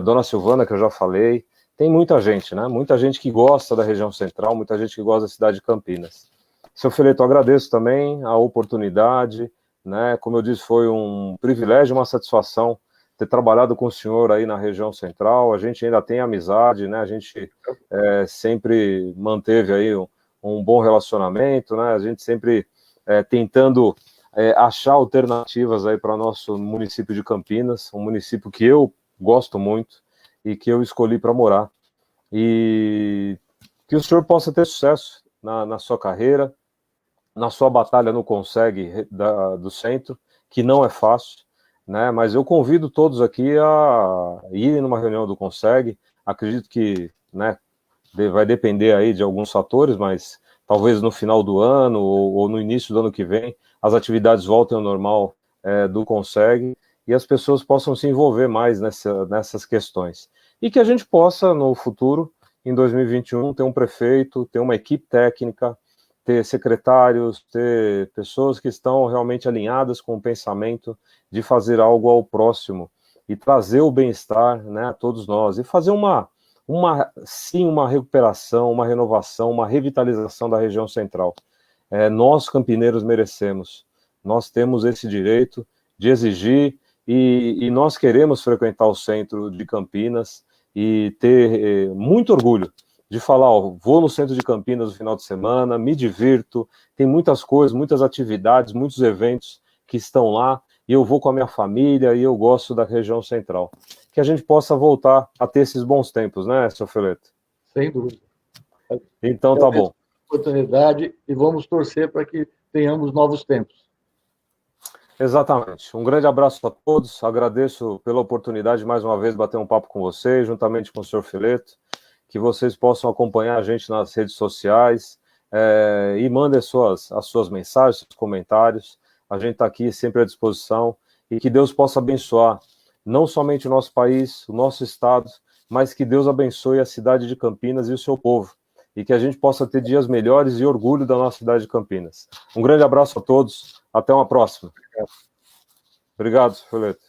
Speaker 1: Dona Silvana, que eu já falei. Tem muita gente, né? Muita gente que gosta da região central, muita gente que gosta da cidade de Campinas. Seu Feleto, agradeço também a oportunidade, né? Como eu disse, foi um privilégio, uma satisfação ter trabalhado com o senhor aí na região central. A gente ainda tem amizade, né? A gente sempre manteve aí um bom relacionamento, né? A gente sempre tentando achar alternativas aí para o nosso município de Campinas, um município que eu gosto muito e que eu escolhi para morar. E que o senhor possa ter sucesso na sua carreira, na sua batalha no Conseg do centro, que não é fácil, né? Mas eu convido todos aqui a irem numa reunião do Conseg. Acredito que, né, vai depender aí de alguns fatores, mas talvez no final do ano ou no início do ano que vem as atividades voltem ao normal do Conseg e as pessoas possam se envolver mais nessas questões. E que a gente possa, no futuro, em 2021, ter um prefeito, ter uma equipe técnica, ter secretários, ter pessoas que estão realmente alinhadas com o pensamento de fazer algo ao próximo e trazer o bem-estar, né, a todos nós, e fazer sim, uma recuperação, uma renovação, uma revitalização da região central. Nós, campineiros, merecemos. Nós temos esse direito de exigir e nós queremos frequentar o centro de Campinas e ter muito orgulho de falar, ó, vou no centro de Campinas no final de semana, me divirto, tem muitas coisas, muitas atividades, muitos eventos que estão lá, e eu vou com a minha família, e eu gosto da região central. Que a gente possa voltar a ter esses bons tempos, né, seu Feleto?
Speaker 2: Sem dúvida.
Speaker 1: Então tá bom.
Speaker 2: Oportunidade e vamos torcer para que tenhamos novos tempos.
Speaker 1: Exatamente. Um grande abraço a todos, agradeço pela oportunidade de mais uma vez bater um papo com vocês, juntamente com o senhor Feleto, que vocês possam acompanhar a gente nas redes sociais e mandem as suas mensagens, seus comentários. A gente está aqui sempre à disposição e que Deus possa abençoar não somente o nosso país, o nosso estado, mas que Deus abençoe a cidade de Campinas e o seu povo e que a gente possa ter dias melhores e orgulho da nossa cidade de Campinas. Um grande abraço a todos, até uma próxima. Obrigado, Feleto.